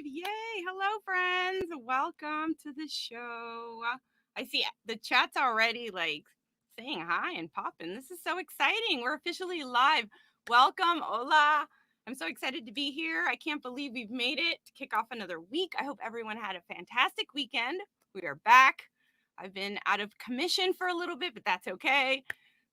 Yay. Hello, friends. Welcome to the show. I see the chat's already like saying hi and popping. This is so exciting. We're officially live. Welcome. Hola. I'm so excited to be here. I can't believe we've made it to kick off another week. I hope everyone had a fantastic weekend. We are back. I've been out of commission for a little bit, but that's okay.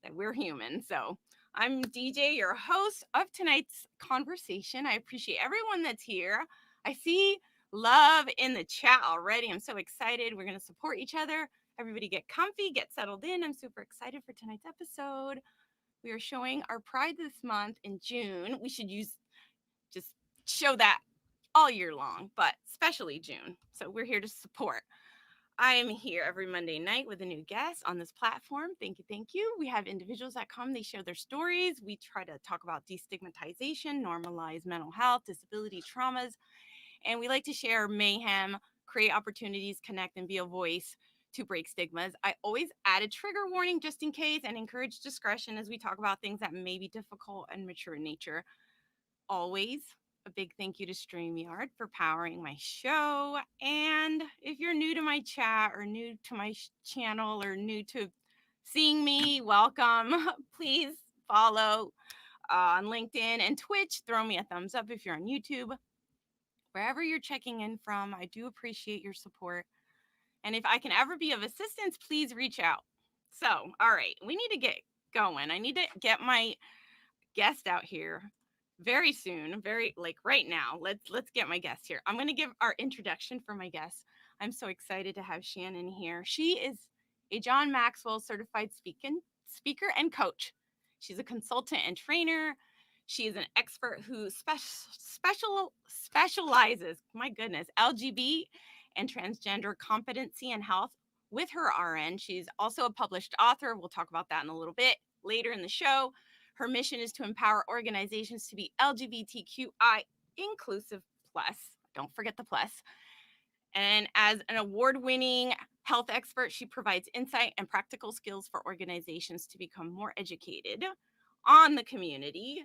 That we're human. So I'm DJ, your host of tonight's conversation. I appreciate everyone that's here. I see love in the chat already. I'm so excited. We're going to support each other. Everybody get comfy, get settled in. I'm super excited for tonight's episode. We are showing our pride this month in June. We should just show that all year long, but especially June. So we're here to support. I am here every Monday night with a new guest on this platform. Thank you. Thank you. We have individuals that come, they share their stories. We try to talk about destigmatization, normalize mental health, disability, traumas, and we like to share mayhem, create opportunities, connect, and be a voice to break stigmas. I always add a trigger warning just in case and encourage discretion as we talk about things that may be difficult and mature in nature. Always a big thank you to StreamYard for powering my show. And if you're new to my chat or new to my channel or new to seeing me, welcome. Please follow on LinkedIn and Twitch. Throw me a thumbs up if you're on YouTube. Wherever you're checking in from, I do appreciate your support. And if I can ever be of assistance, please reach out. So, all right, we need to get going. I need to get my guest out here very soon, very like right now. Let's get my guest here. I'm going to give our introduction for my guest. I'm so excited to have Shannon here. She is a John Maxwell certified speaker and coach. She's a consultant and trainer. She is an expert who specializes, my goodness, LGB and transgender competency and health with her RN. She's also a published author. We'll talk about that in a little bit later in the show. Her mission is to empower organizations to be LGBTQI inclusive plus. Don't forget the plus. And as an award-winning health expert, she provides insight and practical skills for organizations to become more educated on the community,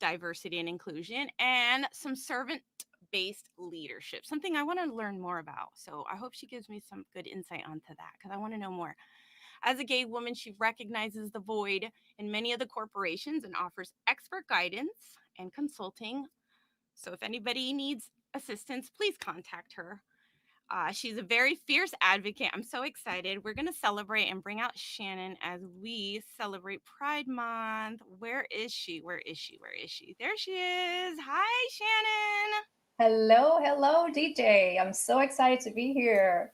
diversity and inclusion, and some servant-based leadership, something I want to learn more about. So I hope she gives me some good insight onto that because I want to know more. As a gay woman, she recognizes the void in many of the corporations and offers expert guidance and consulting. So if anybody needs assistance, please contact her. She's a very fierce advocate. I'm so excited. We're going to celebrate and bring out Shannon as we celebrate Pride Month. Where is she? Where is she? Where is she? There she is. Hi, Shannon. Hello, DJ. I'm so excited to be here.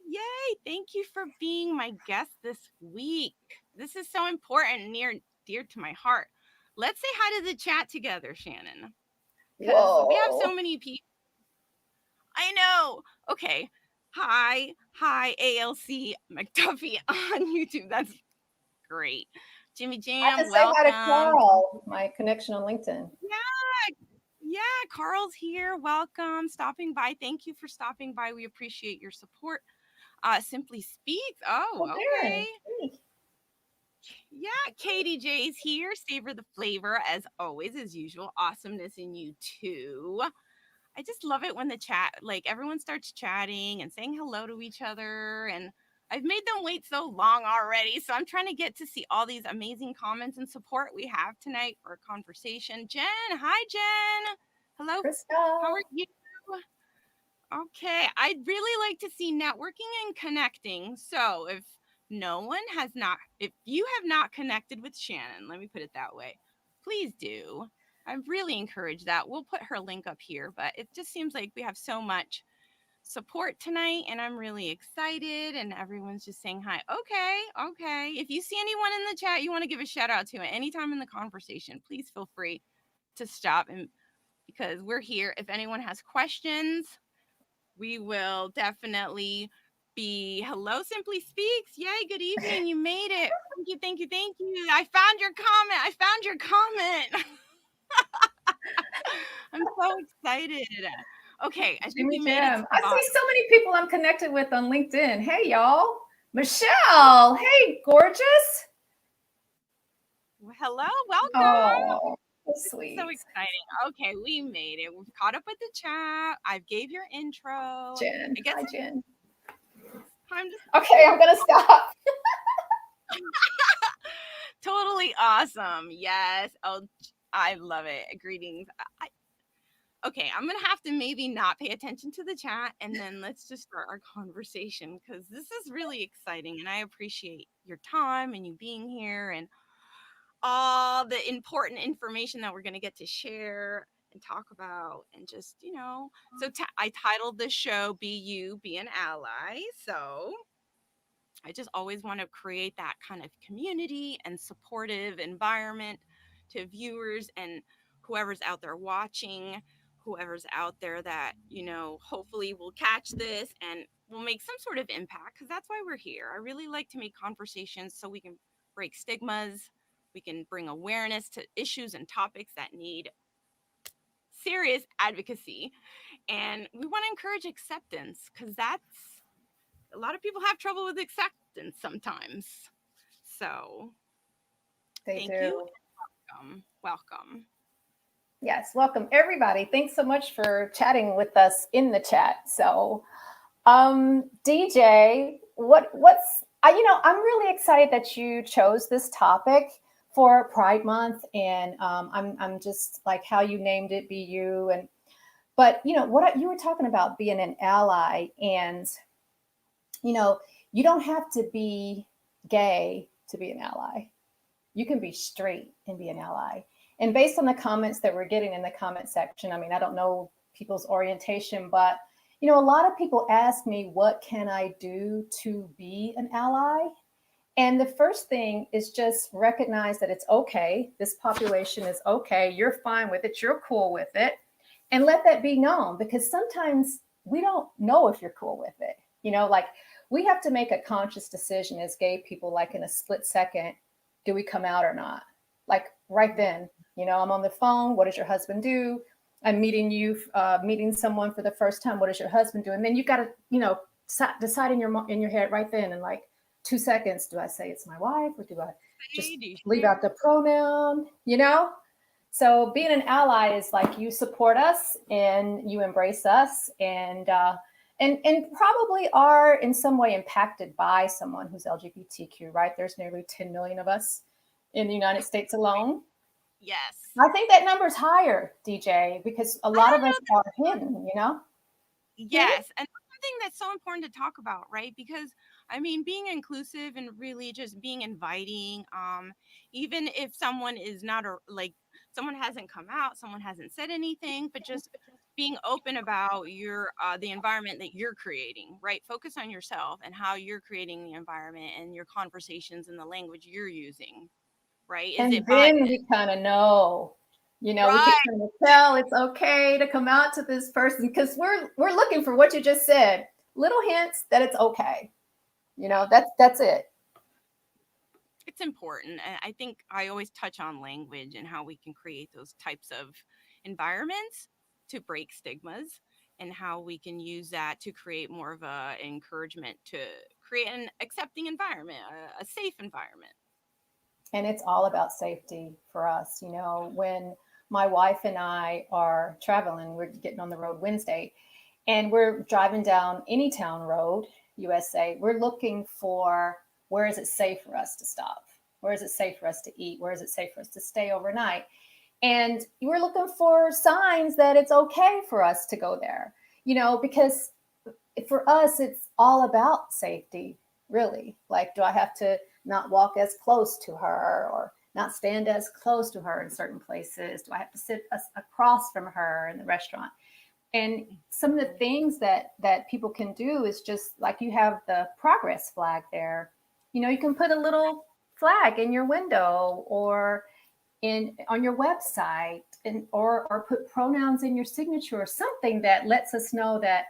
Yay. Thank you for being my guest this week. This is so important, near dear to my heart. Let's say hi to the chat together, Shannon, because we have so Whoa. many people. I know. Okay. Hi, ALC McDuffie on YouTube. That's great. Jimmy I have Jam, to say hi to welcome. Carl, my connection on LinkedIn. Yeah, Carl's here. Welcome. Stopping by. Thank you for stopping by. We appreciate your support. Simply Speaks. Oh, Oh, okay. Darren. Hey. Yeah, Katie J's here. Savor the flavor as always, as usual. Awesomeness in you too. I just love it when the chat, like everyone starts chatting and saying hello to each other. And I've made them wait so long already. So I'm trying to get to see all these amazing comments and support we have tonight for a conversation. Jen, hi, Jen. Hello. How Krista. are you? Okay. I'd really like to see networking and connecting. So if you have not connected with Shannon, let me put it that way, please do. I really encourage that. We'll put her link up here, but it just seems like we have so much support tonight and I'm really excited and everyone's just saying hi. Okay. If you see anyone in the chat you want to give a shout out to at any time in the conversation, please feel free to stop and because we're here. If anyone has questions, we will definitely be hello Simply Speaks. Yay, good evening. You made it. Thank you. I found your comment. I'm so excited. Okay, I think Jimmy you made it to Jam. the I bottom. see so many people I'm connected with on LinkedIn. Hey, y'all. Michelle. Hey, gorgeous. Hello, welcome. Oh, So This is so sweet. exciting. Okay, we made it. We've caught up with the chat. I gave your intro. Jen. I guess Hi, it's Jen. time to Okay, I'm gonna stop. totally awesome. Yes. Oh, I love it. Greetings. Okay, I'm gonna have to maybe not pay attention to the chat and then let's just start our conversation because this is really exciting and I appreciate your time and you being here and all the important information that we're gonna get to share and talk about and just so I titled this show "Be You, Be an Ally." So I just always want to create that kind of community and supportive environment to viewers and whoever's out there watching, whoever's out there that, hopefully will catch this and will make some sort of impact because that's why we're here. I really like to make conversations so we can break stigmas, we can bring awareness to issues and topics that need serious advocacy, and we want to encourage acceptance because that's a lot of people have trouble with acceptance sometimes. So They thank you do. and welcome. Yes, welcome everybody. Thanks so much for chatting with us in the chat. So, DJ, what's I'm really excited that you chose this topic for Pride Month, and I'm just like how you named it, be you, and but you were talking about being an ally, and you know you don't have to be gay to be an ally. You can be straight and be an ally. And based on the comments that we're getting in the comment section, I mean, I don't know people's orientation, but a lot of people ask me, what can I do to be an ally? And the first thing is just recognize that it's okay. This population is okay. You're fine with it. You're cool with it. And let that be known, because sometimes we don't know if you're cool with it. Like we have to make a conscious decision as gay people, like in a split second, do we come out or not? Like right then, I'm on the phone. What does your husband do? I'm meeting you, meeting someone for the first time. What does your husband do? And then you got to, decide in your head right then, and like 2 seconds, do I say it's my wife or do I just Hey, do you leave share? out the pronoun? So being an ally is like you support us and you embrace us, and probably are in some way impacted by someone who's LGBTQ, right? There's nearly 10 million of us in the United States alone. Yes. I think that number's higher, DJ, because a I lot of don't us know. are hidden. Hmm? Yes, and that's something that's so important to talk about, right? Because I mean, being inclusive and really just being inviting, even if someone is not like someone hasn't come out, someone hasn't said anything, but just being open about your the environment that you're creating, right? Focus on yourself and how you're creating the environment and your conversations and the language you're using, right? Is And it by then we kind of know, we can right? kind of tell it's okay to come out to this person because we're looking for what you just said. Little hints that it's okay. That's it. It's important. And I think I always touch on language and how we can create those types of environments to break stigmas and how we can use that to create more of a encouragement to create an accepting environment, a safe environment. And it's all about safety for us. When my wife and I are traveling, we're getting on the road Wednesday, and we're driving down any town road, USA. We're looking for, where is it safe for us to stop? Where is it safe for us to eat? Where is it safe for us to stay overnight? And we're looking for signs that it's okay for us to go there, because for us, it's all about safety, really. Like, do I have to not walk as close to her or not stand as close to her in certain places? Do I have to sit across from her in the restaurant? And some of the things that people can do is just like you have the progress flag there. You can put a little flag in your window or in on your website, and or put pronouns in your signature or something that lets us know that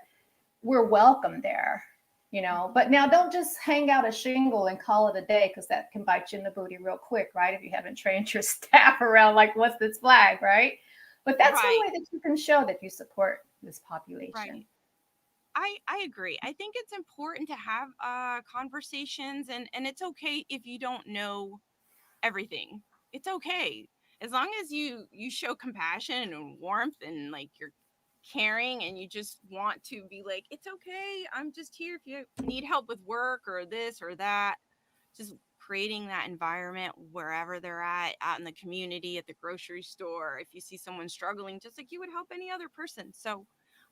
we're welcome there. But now don't just hang out a shingle and call it a day, because that can bite you in the booty real quick, right? If you haven't trained your staff around like, what's this flag, right? But that's one Right, way that you can show that you support this right. population. I agree. I think it's important to have conversations and it's okay if you don't know everything. It's okay. as long as you show compassion and warmth and like you're caring and you just want to be like, it's okay, I'm just here if you need help with work or this or that, just creating that environment wherever they're at, out in the community, at the grocery store, if you see someone struggling, just like you would help any other person. So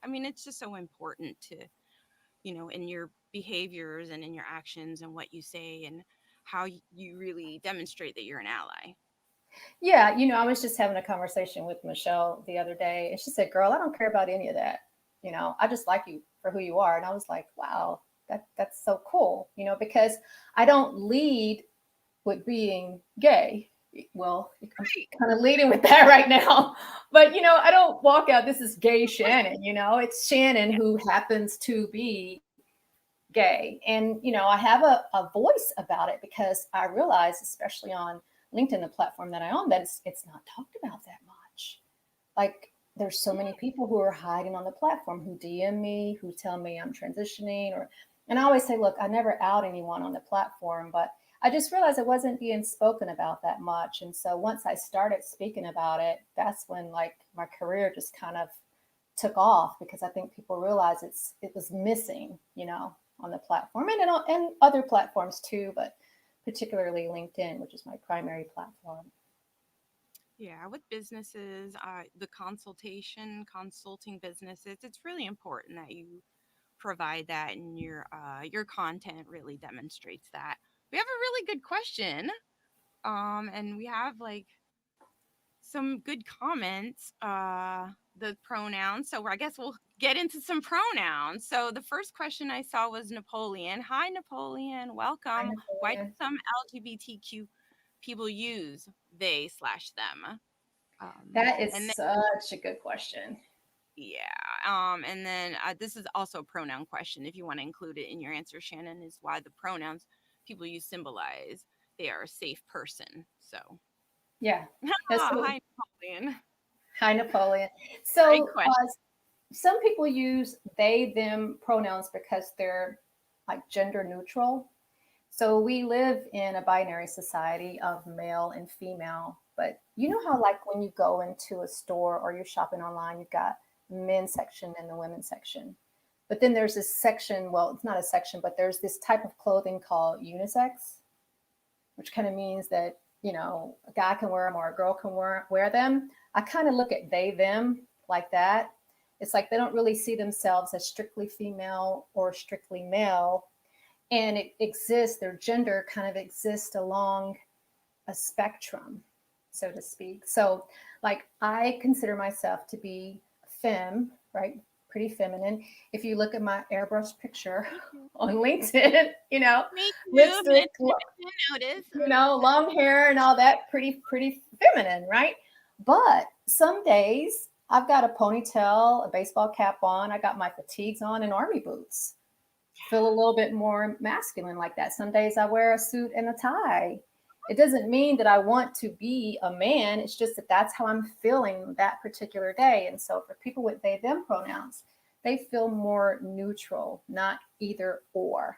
I mean, it's just so important to, in your behaviors and in your actions and what you say and how you really demonstrate that you're an ally. Yeah, I was just having a conversation with Michelle the other day, and she said, "Girl, I don't care about any of that. I just like you for who you are." And I was like, "Wow, that's so cool." Because I don't lead with being gay. Well, I'm Right. kind of leading with that right now, but I don't walk out. This is gay Shannon. It's Shannon Yeah. who happens to be gay, and I have a voice about it because I realize, especially on LinkedIn, the platform that I own, that it's not talked about that much. Like, there's so many people who are hiding on the platform, who DM me, who tell me I'm transitioning, and I always say, look, I never out anyone on the platform, but I just realized it wasn't being spoken about that much. And so once I started speaking about it, that's when like my career just kind of took off, because I think people realize it was missing, on the platform, and other platforms too, but particularly LinkedIn, which is my primary platform. Yeah, with businesses, the consulting businesses, it's really important that you provide that, and your content really demonstrates that. We have a really good question, and we have like some good comments. The pronouns, so I guess we'll get into some pronouns. So the first question I saw was Napoleon. Hi, Napoleon. Hi, Welcome. Why do Napoleon. some LGBTQ people use they/them? That is And then, such a good question. yeah, and then this is also a pronoun question. If you want to include it in your answer, Shannon, is why the pronouns people use symbolize they are a safe person. So, Yeah. So, hi, Napoleon. hi, Napoleon. Great So, question. some people use they, them pronouns because they're like gender neutral. So, we live in a binary society of male and female. But you know how, like, when you go into a store or you're shopping online, you've got men's section and the women's section. But then there's this section, well, it's not a section, but there's this type of clothing called unisex, which kind of means that, a guy can wear them or a girl can wear them. I kind of look at they, them like that. It's like they don't really see themselves as strictly female or strictly male. And it exists, their gender kind of exists along a spectrum, so to speak. So, like, I consider myself to be femme, right? Pretty feminine. If you look at my airbrush picture Me too. on LinkedIn, Me too. lipstick, Notice. long hair and all that, pretty feminine, right? But some days I've got a ponytail, a baseball cap on, I got my fatigues on, and army boots. Feel a little bit more masculine like that. Some days I wear a suit and a tie. It doesn't mean that I want to be a man. It's just that that's how I'm feeling that particular day. And so for people with they, them pronouns, they feel more neutral, not either or.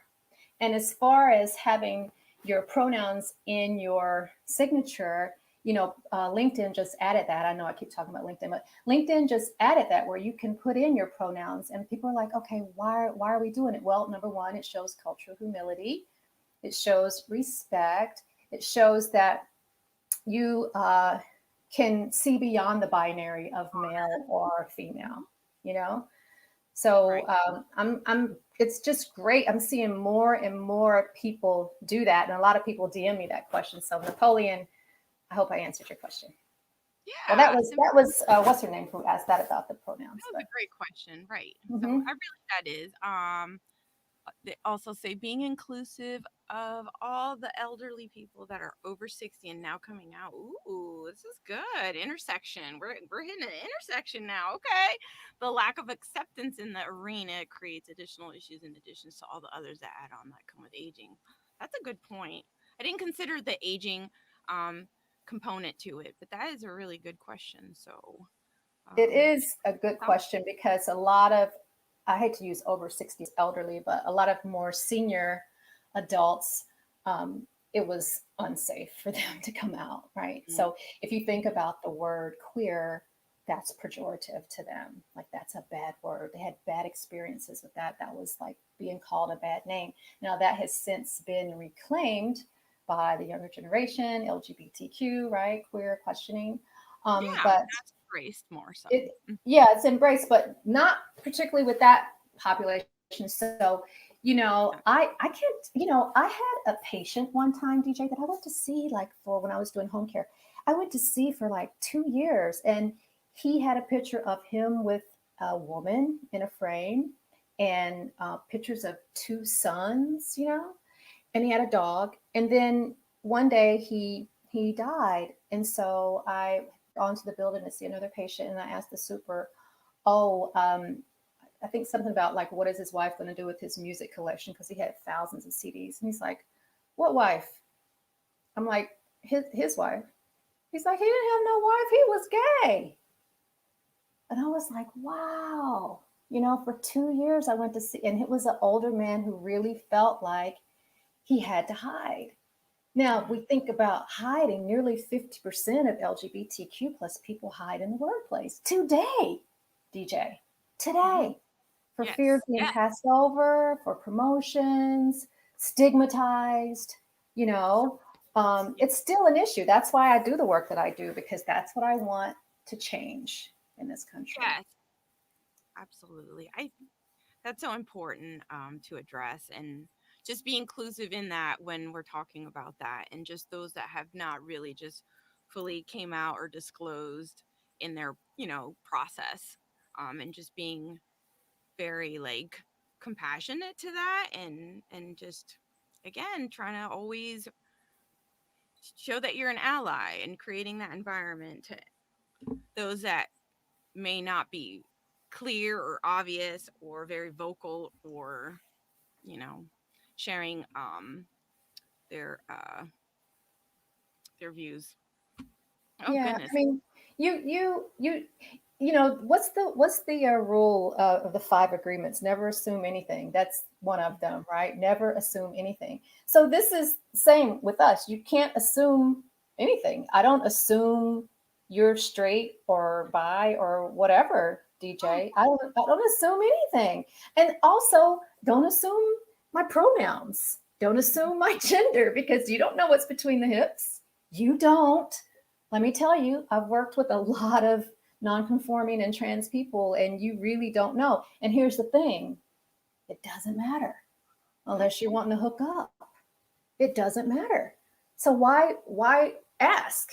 And as far as having your pronouns in your signature, LinkedIn just added that. I know I keep talking about LinkedIn, but LinkedIn just added that, where you can put in your pronouns, and people are like, okay, why are we doing it? Well, number one, it shows cultural humility. It shows respect. It shows that you can see beyond the binary of male or female, you know? So Right. I'm it's just great. I'm seeing more and more people do that. And a lot of people DM me that question. So Napoleon, I hope I answered your question. Well, Yeah. that was what's her name who asked that about the pronouns, That was but a great question. Right. So mhm. I really that is. They also say being inclusive of all the elderly people that are over 60 and now coming out. Ooh, this is good. Intersection. We're hitting an intersection now. Okay. The lack of acceptance in the arena creates additional issues in addition to all the others that add on that come with aging. That's a good point. I didn't consider the aging um component to it, but that is a really good question. So It um is a good question, because a lot of, I hate to use over 60s elderly, but a lot of more senior adults, it was unsafe for them to come out, right? Mm. So if you think about the word queer, that's pejorative to them. Like that's a bad word. They had bad experiences with that. That was like being called a bad name. Now that has since been reclaimed by the younger generation, LGBTQ, right? Queer questioning. Yeah, But that's embraced more so. it, Mm. yeah, it's embraced, but not particularly with that population. So, I can't, I had a patient one time, DJ, that I went to see like for when I was doing home care. I went to see for like 2 years, and he had a picture of him with a woman in a frame, and pictures of two sons, and he had a dog. And then one day he died, and so I gone to the building to see another patient, and I asked the super, oh, I think something about like, what is his wife going to do with his music collection? Because he had thousands of CDs. And he's like, what wife? I'm like, his wife. He's like, he didn't have no wife. He was gay. And I was like, wow. For 2 years I went to see, and it was an older man who really felt like he had to hide. Now, we think about hiding. Nearly 50% of LGBTQ plus people hide in the workplace today, DJ. Mm-hmm. Today, for fear of Yes. being Yes. passed over, for promotions, stigmatized. You know, Yes. it's still an issue. That's why I do the work that I do, because that's what I want to change in this country. Yes. Absolutely. That's so important to address, and just be inclusive in that when we're talking about that, and just those that have not really just fully came out or disclosed in their process, and just being very like compassionate to that, and just again trying to always show that you're an ally and creating that environment to those that may not be clear or obvious or very vocal, or you know sharing their views. Oh Yeah, goodness. I mean, what's the rule of the five agreements? Never assume anything. That's one of them, right? Never assume anything. So this is same with us. You can't assume anything. I don't assume you're straight or bi or whatever, Oh, DJ. I don't assume anything. And also, don't assume my pronouns. Don't assume my gender, because you don't know what's between the hips. You don't. Let me tell you, I've worked with a lot of non-conforming and trans people, and you really don't know. And here's the thing, it doesn't matter no. unless you're wanting to hook up. It doesn't matter. So why ask?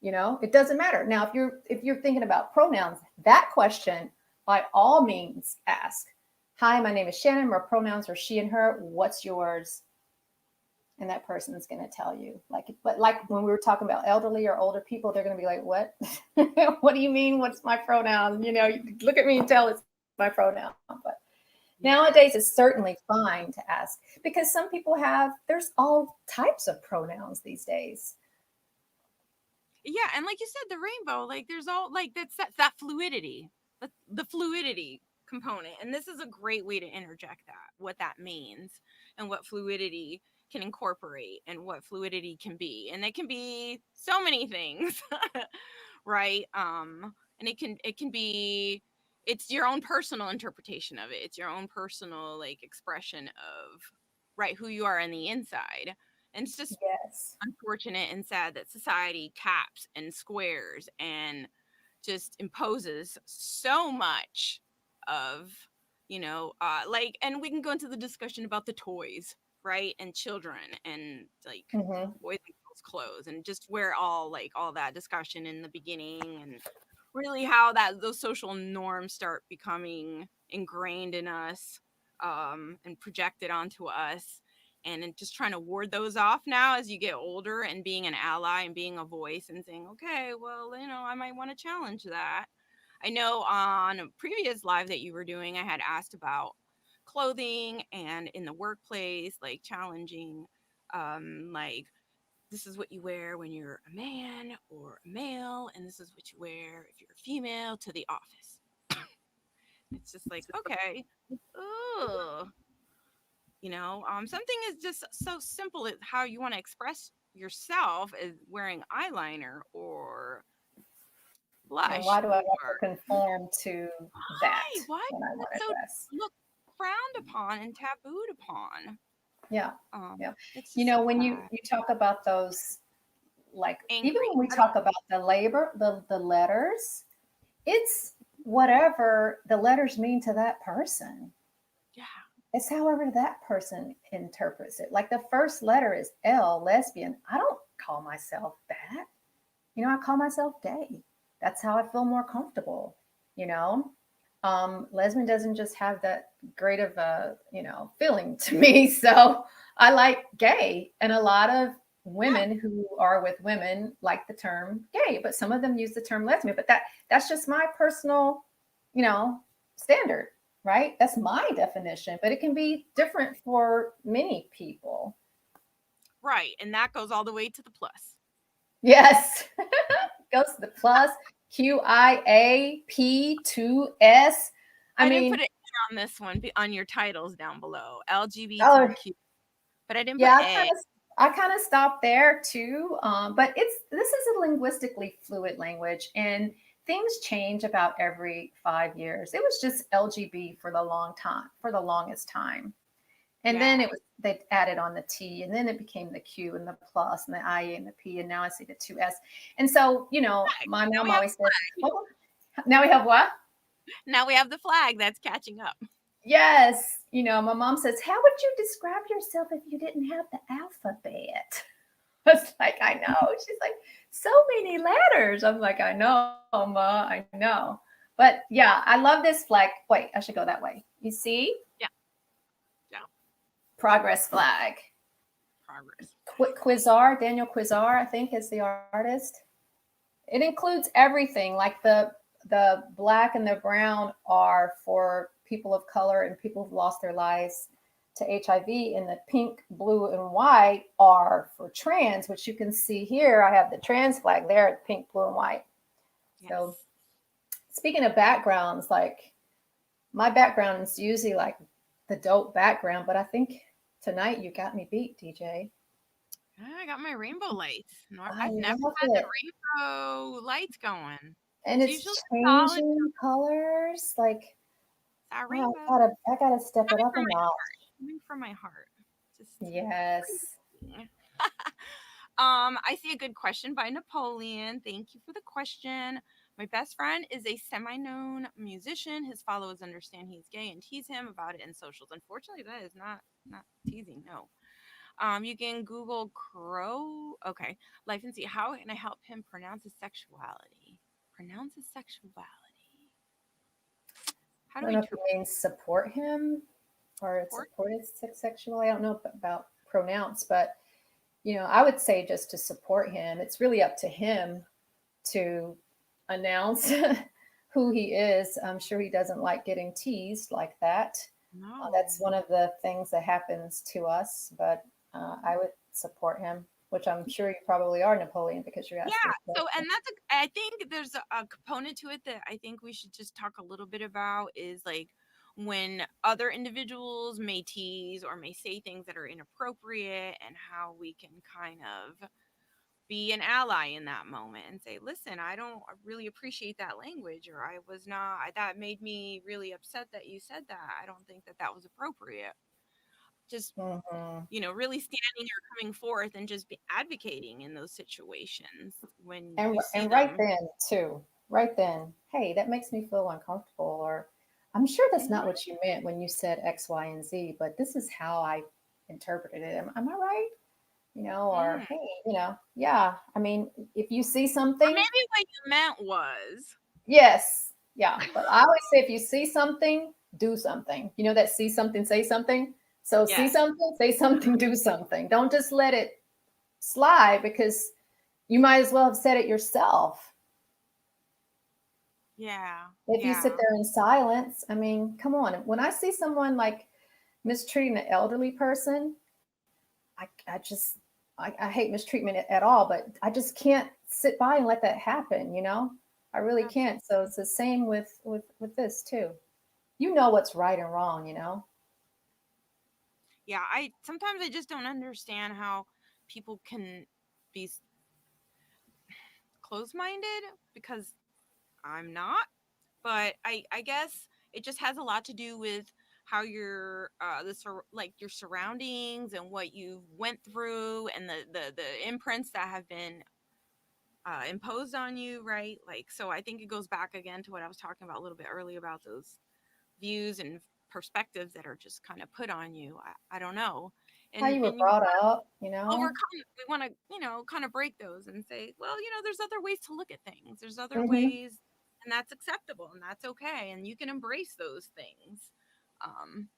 It doesn't matter. Now, if you're thinking about pronouns, that question, by all means ask. Hi, my name is Shannon. My pronouns are she and her. What's yours? And that person is going to tell you. But like when we were talking about elderly or older people, they're going to be like, what? What do you mean, what's my pronoun? You look at me and tell it's my pronoun. But nowadays Yeah. it's certainly fine to ask, because some people there's all types of pronouns these days. Yeah, and like you said, the rainbow, like there's all like that fluidity, the fluidity component, and this is a great way to interject that, what that means, and what fluidity can incorporate, and what fluidity can be, and it can be so many things. Right? And it can be, it's your own personal interpretation of it, it's your own personal like expression of right who you are on the inside. And it's just Yes. unfortunate and sad that society caps and squares and just imposes so much of like, and we can go into the discussion about the toys, right, and children, and like Hmm. boys and girls clothes, and just where all that discussion in the beginning, and really how that those social norms start becoming ingrained in us, and projected onto us, and just trying to ward those off now as you get older, and being an ally and being a voice and saying, okay, well, I might want to challenge that. I know on a previous live that you were doing, I had asked about clothing and in the workplace, like challenging, like this is what you wear when you're a man or a male, and this is what you wear if you're a female to the office. It's just like, okay, oh, Something is just so simple as how you want to express yourself is wearing eyeliner or And blush why do I have to or conform to that why when I is want it to so dress? look frowned upon and tabooed upon? Yeah, yeah. It's You just know, so when you sad. you talk about those, like even Angry. when we I don't talk about the letters, it's whatever the letters mean to that person. yeah. It's however that person interprets it. Like the first letter is L, lesbian. I don't call myself that. I call myself gay. That's how I feel more comfortable. You know, lesbian doesn't just have that great of a feeling to me. So I like gay, and a lot of Yeah. women who are with women like the term gay, but some of them use the term lesbian. But that's just my personal, you know, standard, right? That's my definition, but it can be different for many people. Right. And that goes all the way to the plus. Yes. Goes to the plus, QIAP2S. I I didn't put mean, it on this one on your titles down below. oh LGBTQ. But I didn't put yeah, A. I kind of stopped there too. But this is a linguistically fluid language, and things change about every 5 years. It was just LGB for the long time, for the longest time. And then Yeah. they added on the T, and then it became the Q and the plus and the IA and the P, and now I see the 2S. And so, my Now mom we have always said, oh, now we have what? now we have the flag that's catching up. Yes. My mom says, how would you describe yourself if you didn't have the alphabet? I was like, I know. She's like, so many letters. I'm like, I know, Ma, I know. But yeah, I love this flag. Wait, I should go that way. You see? Yeah. Yeah. Progress flag. Progress. Quizar, Daniel Quizar, I think, is the artist. It includes everything. Like the black and the brown are for people of color and people who've lost their lives to HIV, and the pink, blue, and white are for trans, which you can see here. I have the trans flag there, pink, blue, and white. So Yes. speaking of backgrounds, like my background is usually like the dope background, but I think tonight you got me beat, DJ. I got my rainbow lights. I I've never love had the it. rainbow lights going. And It's it's usually solid. changing colors. Like, It's our oh, rainbow. I gotta step it Coming up from a my notch. coming from my heart. Just Yes. crazy. I see a good question by Napoleon. Thank you for the question. My best friend is a semi-known musician. His followers understand he's gay and tease him about it in socials. Unfortunately, that is not teasing. No. You can Google Crow. Okay, life and see. How can I help him pronounce his sexuality? Pronounce his sexuality. How I do don't we know if you mean support him or support? support his sexuality. I don't know about pronounce, but I would say just to support him. It's really up to him to announce who he is. I'm sure he doesn't like getting teased like that. No. That's one of the things that happens to us, but I would support him, which I'm sure you probably are, Napoleon, because you're Yeah. asking a So, question. and I think there's a component to it that I think we should just talk a little bit about is like when other individuals may tease or may say things that are inappropriate and how we can kind of be an ally in that moment and say, listen, I don't really appreciate that language, or I was not, that made me really upset that you said that. I don't think that that was appropriate. Just, Hmm. really standing or coming forth and just be advocating in those situations when And you see and right them. then too, right then, hey, that makes me feel uncomfortable, or I'm sure that's not Mhm. what you meant when you said X, Y, and Z, but this is how I interpreted it. Am I right? Or Mm. hey, yeah. I mean, if you see Or something, maybe what you meant was, yes, yeah. But I always say if you see something, do something. You know that see something, say something. So see yes, something, say something, do something. Don't just let it slide because you might as well have said it yourself. yeah, If you sit yeah, there in silence, I mean, come on. When I see someone like mistreating an elderly person, I just I hate mistreatment at all, but I just can't sit by and let that happen, I really can't. So it's the same with this too. You know what's right and wrong. Yeah, I sometimes I just don't understand how people can be closed-minded, because I'm not. But I guess it just has a lot to do with how your like your surroundings and what you went through, and the imprints that have been imposed on you, right? Like, so I think it goes back again to what I was talking about a little bit earlier about those views and perspectives that are just kind of put on you. I don't know. How you were And you brought up, you know? overcome, we want to, kind of break those and say, well, there's other ways to look at things. There's other Hmm. ways, and that's acceptable, and that's okay, and you can embrace those things. um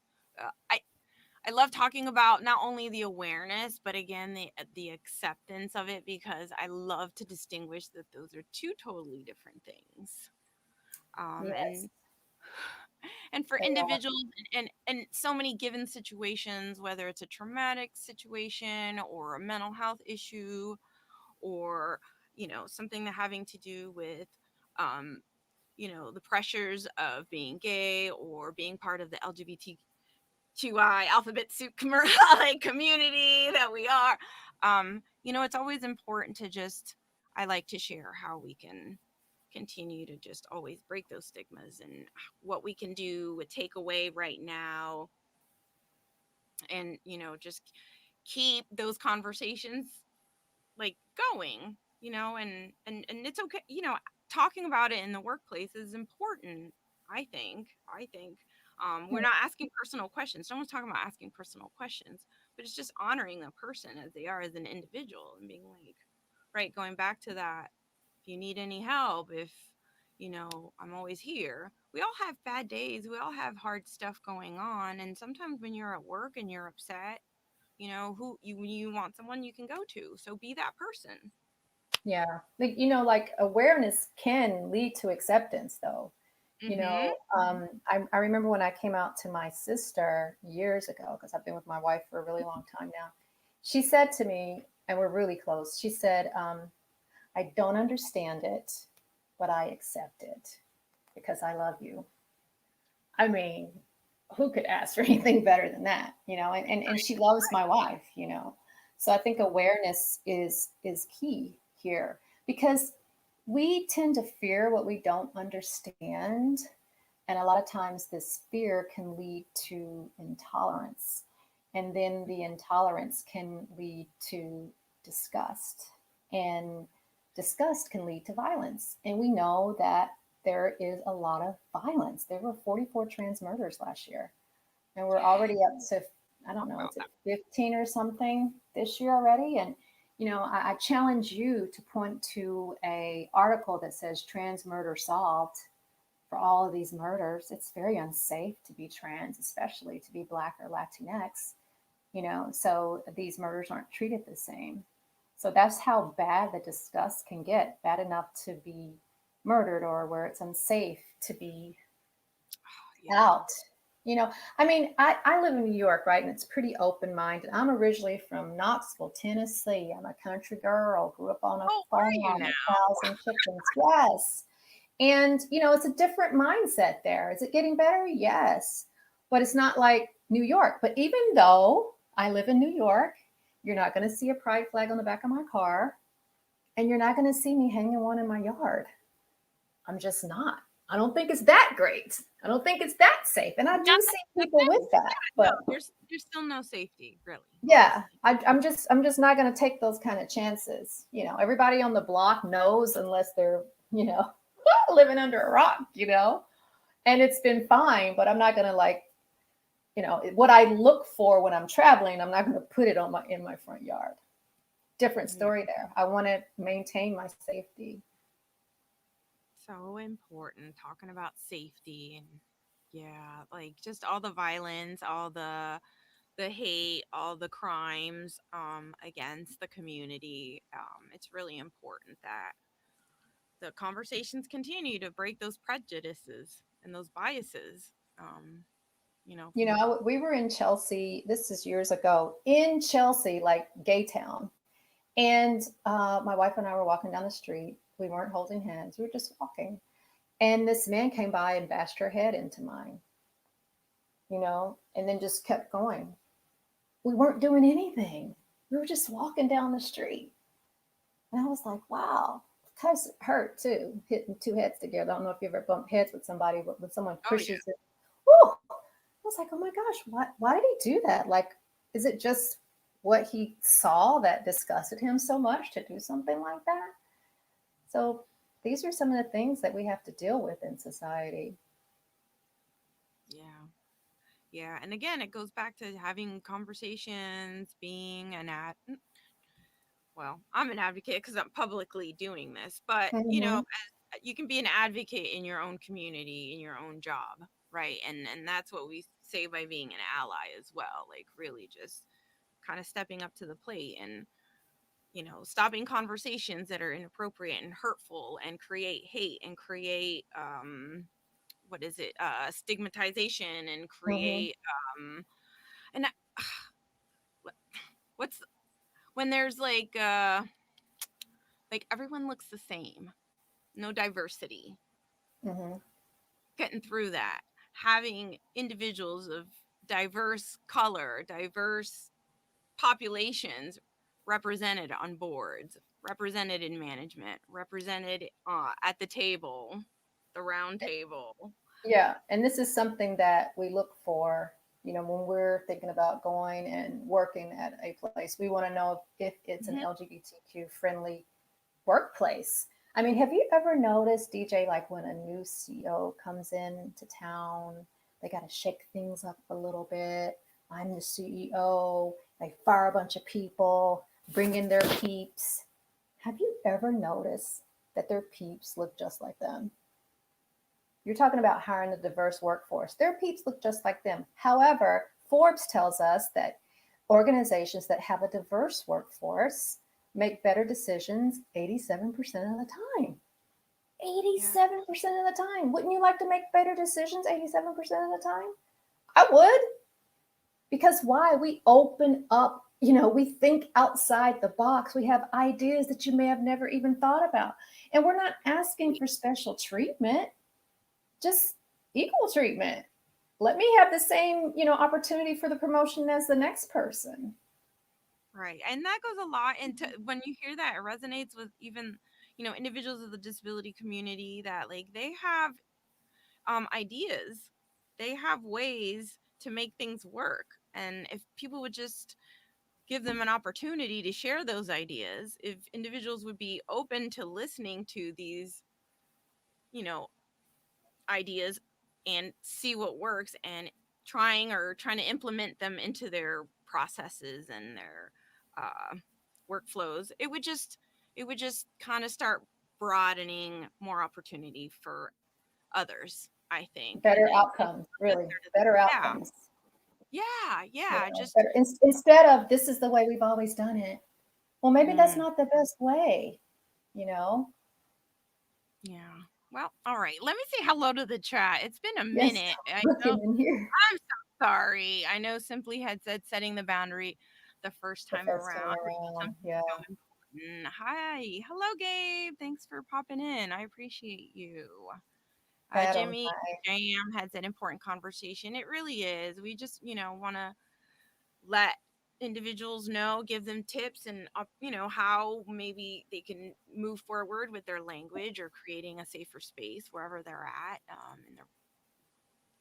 I love talking about not only the awareness, but again the acceptance of it, because I love to distinguish that those are two totally different things. Yes, And for they are. individuals, and so many given situations, whether it's a traumatic situation or a mental health issue, or something that having to do with um the pressures of being gay or being part of the LGBTQI alphabet soup like community that we are. It's always important to just, I like to share how we can continue to just always break those stigmas, and what we can do with takeaway right now, and just keep those conversations like going, and it's okay, talking about it in the workplace is important. I think we're Hmm. not asking personal questions. No one's talking about asking personal questions, but it's just honoring the person as they are as an individual, and being like, right, going back to that, if you need any help, if I'm always here. We all have bad days, we all have hard stuff going on, and sometimes when you're at work and you're upset, who you want someone you can go to, so be that person. Yeah. Like, like awareness can lead to acceptance, though. Mm-hmm. I remember when I came out to my sister years ago, because I've been with my wife for a really long time now. She said to me, and we're really close, she said, I don't understand it, but I accept it because I love you. I mean, who could ask for anything better than that, and she loves my wife, so I think awareness is key here, because we tend to fear what we don't understand, and a lot of times this fear can lead to intolerance, and then the intolerance can lead to disgust, and disgust can lead to violence, and we know that there is a lot of violence. There were 44 trans murders last year, and we're already up to, I don't know, Wow. it's at 15 or something this year already. And I challenge you to point to a article that says trans murder solved for all of these murders. It's very unsafe to be trans, especially to be Black or Latinx, so these murders aren't treated the same. So that's how bad the disgust can get, bad enough to be murdered, or where it's unsafe to be Yeah. out. I mean, I live in New York, right? And it's pretty open minded. I'm originally from Knoxville, Tennessee. I'm a country girl, grew up on a Oh, farm are you now? with cows and chickens. Yes. And, it's a different mindset there. Is it getting better? Yes. But it's not like New York. But even though I live in New York, you're not going to see a pride flag on the back of my car, and you're not going to see me hanging one in my yard. I'm just not. I don't think it's that great. I don't think it's that safe. And I Not do that, see that, people with that. no, But there's still no safety, really, yeah, honestly. I'm just not going to take those kind of chances. Everybody on the block knows, unless they're, living under a rock, and it's been fine, but I'm not going to, like, what I look for when I'm traveling, I'm not going to put it in my front yard. Different Yeah, story there. I want to maintain my safety. so important talking about safety, and yeah, like just all the violence, all the hate, all the crimes against the community. It's really important that the conversations continue to break those prejudices and those biases. Um, from We were in Chelsea. This is years ago, in Chelsea, like gay town. And my wife and I were walking down the street. We weren't holding hands. We were just walking. And this man came by and bashed her head into mine, and then just kept going. we weren't doing anything. We were just walking down the street. And I was like, wow, kind of hurt too, hitting two heads together. I don't know if you ever bumped heads with somebody, but when someone Oh yeah. pushes it, whoo, I was like, oh my gosh, why did he do that? Like, is it just what he saw that disgusted him so much to do something like that? So these are some of the things that we have to deal with in society. Yeah. Yeah. And again, it goes back to having conversations, being well, I'm an advocate because I'm publicly doing this, but Mm-hmm. you can be an advocate in your own community, in your own job, right? And that's what we say by being an ally as well. Like really just kind of stepping up to the plate and stopping conversations that are inappropriate and hurtful and create hate and create what is it stigmatization and Mm-hmm. create and what's when there's like everyone looks the same, no diversity, Mm-hmm. getting through that, having individuals of diverse color, diverse populations represented on boards, represented in management, represented at the table, the round table. Yeah, and this is something that we look for, when we're thinking about going and working at a place. We want to know if it's an Mhm. LGBTQ friendly workplace. I mean, have you ever noticed, DJ, like when a new CEO comes into town, they got to shake things up a little bit. I'm the CEO. They fire a bunch of people, bring in their peeps. Have you ever noticed that their peeps look just like them? You're talking about hiring a diverse workforce. Their peeps look just like them. However, Forbes tells us that organizations that have a diverse workforce make better decisions 87% of the time. Yeah. 87% of the time. Wouldn't you like to make better decisions 87% of the time? I would. Because why? We open up, we think outside the box. We have ideas that you may have never even thought about. And we're not asking for special treatment, just equal treatment. Let me have the same, opportunity for the promotion as the next person. Right. And that goes a lot into when you hear that, it resonates with even, individuals of the disability community that like they have ideas. They have ways to make things work. And if people would just give them an opportunity to share those ideas, if individuals would be open to listening to these, you know, ideas and see what works and trying to implement them into their processes and their uh, workflows, it would just kind of start broadening more opportunity for others, I think, Better and outcomes, just really, there to, better yeah, outcomes. yeah, just Better. Instead of this is the way we've always done it. Well, maybe that's mm, not the best way, you know? yeah. Well, all right, let me say hello to the chat. It's been a Yes, minute. I know. looking in here I'm so sorry. I know Simply had said setting the boundary the first the time first time around, which is around. something Yeah. so important. Hi. Hello, Gabe. Thanks for popping in. I appreciate you. Adam, Jimmy hi. Jam had said important conversation. It really is. We just, want to let individuals know, give them tips and, how maybe they can move forward with their language or creating a safer space wherever they're at in their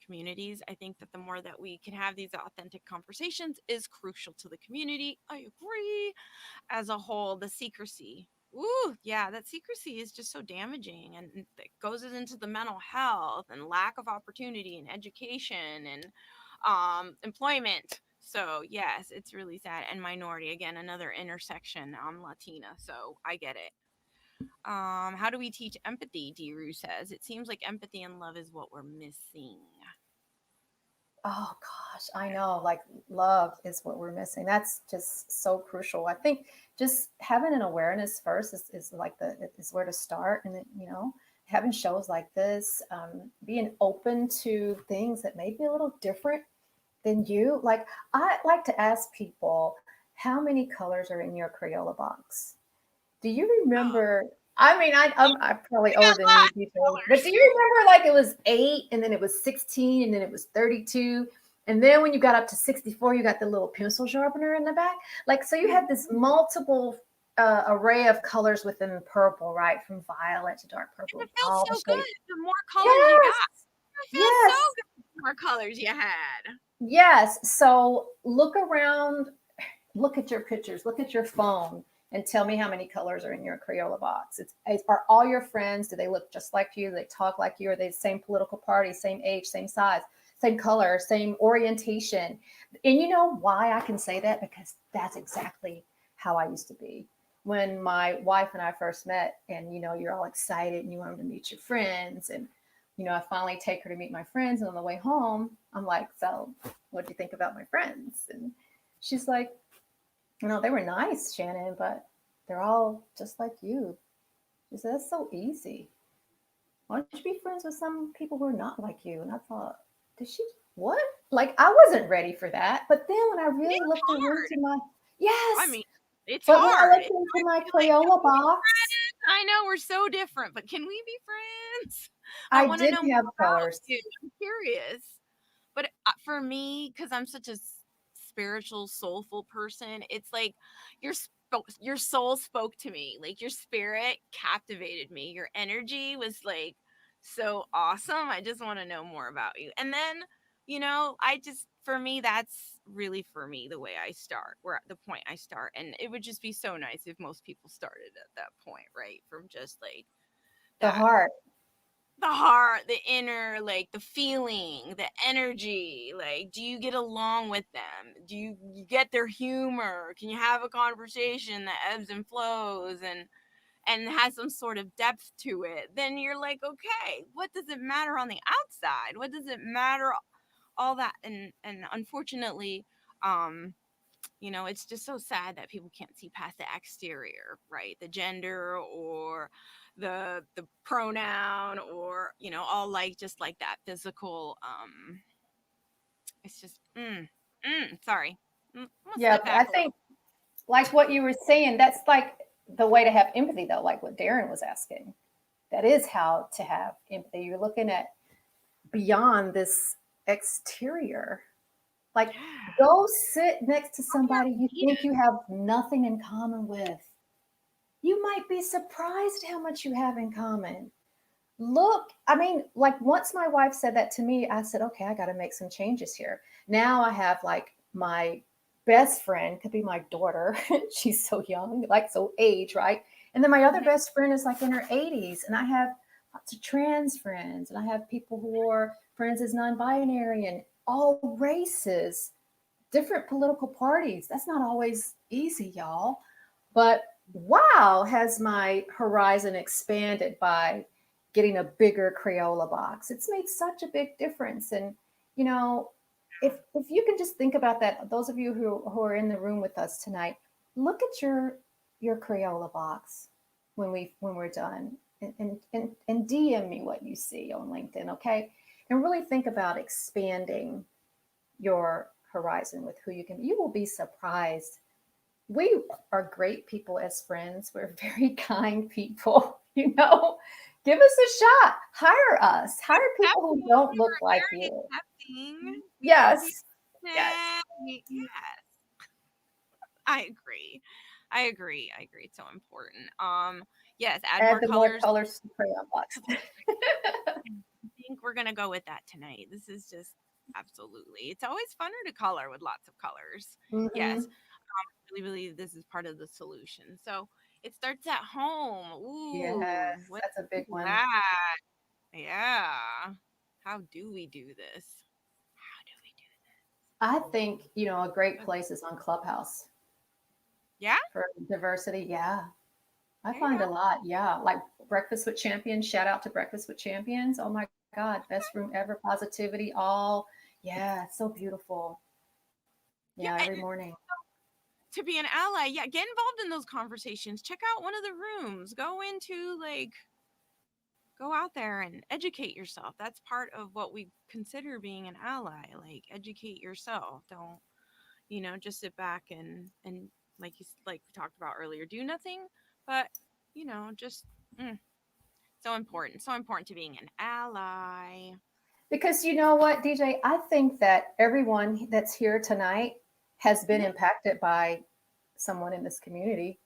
communities. I think that the more that we can have these authentic conversations is crucial to the community. I agree. As a whole, the secrecy. Ooh, yeah, that secrecy is just so damaging and it goes into the mental health and lack of opportunity and education and employment. So, yes, it's really sad. And minority, again, another intersection. I'm Latina, so I get it. How do we teach empathy? Diru says it seems like empathy and love is what we're missing. Oh gosh, I know. Like love is what we're missing. That's just so crucial. I think just having an awareness first is like is where to start, and then, having shows like this, being open to things that may be a little different than you. Like I like to ask people, how many colors are in your Crayola box? Do you Oh, remember? I mean, I'm probably we got older than you, lots DJ, of but colors. do you remember like it was 8 and then it was 16 and then it was 32? And then when you got up to 64, you got the little pencil sharpener in the back. Like, so you had this multiple array of colors within purple, right? From violet to dark And purple, it felt all the so good. shades. The more colors you Yes, got, it feels so yes, good. The more colors you had. yes. So look around, look at your pictures, look at your phone, and tell me how many colors are in your Crayola box. Are all your friends, do they look just like you? Do they talk like you? Are they the same political party, same age, same size, same color, same orientation? And you know why I can say that? Because that's exactly how I used to be. When my wife and I first met, and you're all excited and you want to meet your friends, and I finally take her to meet my friends, and on the way home, I'm like, so what do you think about my friends? And she's like, they were nice, Shannon, but they're all just like you. She said, that's so easy. Why don't you be friends with some people who are not like you? And I thought, did she, what? Like, I wasn't ready for that. But then when I It really is looked hard. into my, I yes, mean, it's but when I hard. looked into I my feel like, can Crayola we be box, friends? I know we're so different, but can we be friends? I I want to did know more have about colors. you. I'm curious. But for me, because I'm such a spiritual, soulful person, it's like your soul spoke to me. Like your spirit captivated me. Your energy was like so awesome. I just want to know more about you. And then, for me, that's really for me the way I start, where at the point I start. And it would just be so nice if most people started at that point, right? From just like The that heart. the heart, the inner, like the feeling, the energy. Like, do you get along with them? Do you get their humor? Can you have a conversation that ebbs and flows and has some sort of depth to it? Then you're like, okay, what does it matter on the outside? What does it matter? All that, and unfortunately, um, it's just so sad that people can't see past the exterior, right? The gender or the pronoun or, all like just like that physical it's just sorry. I'm gonna Yeah, step I back a little. think like what you were saying, that's like the way to have empathy, though, like what Darren was asking. That is how to have empathy. You're looking at beyond this exterior. Like, Yeah. go sit next to How can somebody you I think you have nothing in common with. You might be surprised how much you have in common. Look, I mean, like, once my wife said that to me, I said, okay, I got to make some changes here. Now I have like my best friend could be my daughter. She's so young, like, so age, right? And then my other Mhm. best friend is like in her 80s. And I have lots of trans friends, and I have people who are friends as non binary and all races, different political parties. That's not always easy, y'all. But wow, has my horizon expanded by getting a bigger Crayola box. It's made such a big difference. And, you know, if you can just think about that, those of you who are in the room with us tonight, look at your Crayola box when we're done, and DM me what you see on LinkedIn, okay? And really think about expanding your horizon with who you can. You will be surprised. We are great people as friends. We're very kind people. Give us a shot. Hire us. Hire people who Accepting, don't look we're like very you. accepting. We want to be Yes. Yes. accepted. Yes, I agree. I agree. It's so important. Yes, add Add more the more colors colors to the crayon box. to the I think we're gonna go with that tonight. This is just absolutely. It's always funner to color with lots of colors. Yes, Hmm. really believe this is part of the solution. So it starts at home. Ooh, Yes, what that's a big is one. that? Yeah. How do we do this? How do we do I think, a great this? place is on Clubhouse Yeah, for diversity. Yeah. I there you find go. a lot. Yeah. Like Breakfast with Champions. Shout out to Breakfast with Champions. Oh my God. Best room ever. Positivity. All. Yeah. It's so beautiful. Yeah. Yeah, Every and morning. to be an ally, yeah, get involved in those conversations. Check out one of the rooms. Go out there and educate yourself. That's part of what we consider being an ally. Like educate yourself. Don't, just sit back and like we talked about earlier, do nothing, but just mm, so important. So important to being an ally. Because you know what, DJ, I think that everyone that's here tonight has been Mhm. impacted by someone in this community.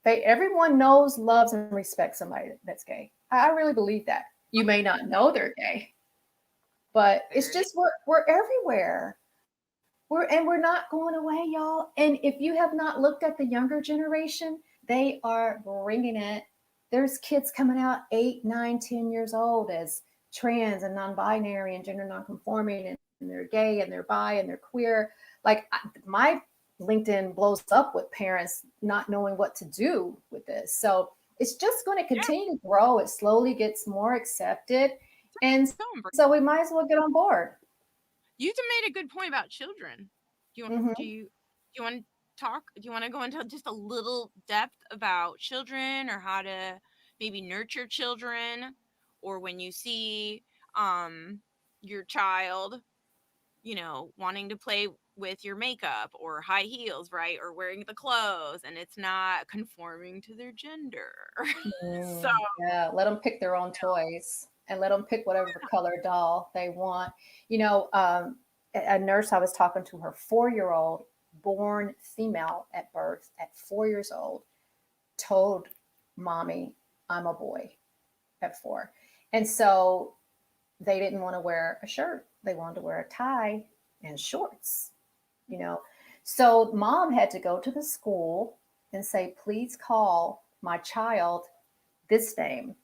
Everyone knows, loves, and respects somebody that's gay. I really believe that. You may not know they're gay, but it's There it is. just we're everywhere. We're not going away, y'all. And if you have not looked at the younger generation, they are bringing it. There's kids coming out 8, 9, 10 years old as trans and non-binary and gender non-conforming, and they're gay and they're bi and they're queer. Like my LinkedIn blows up with parents not knowing what to do with this. So it's just going to Yeah, continue to grow. It slowly gets more accepted, and so so we embrace. might as well get on board. You just made a good point about children. Do you Mm-hmm. do you do you want to talk? Do you want to go into just a little depth about children or how to maybe nurture children, or when you see um your child, wanting to play with your makeup or high heels, right? Or wearing the clothes and it's not conforming to their gender. So, Yeah, let them pick their own toys and let them pick whatever color doll they want. You know, a nurse I was talking to, her 4-year-old, born female at birth, at 4 years old, told mommy, I'm a boy at 4. And so they didn't want to wear a shirt, they wanted to wear a tie and shorts, you know. So mom had to go to the school and say, please call my child this name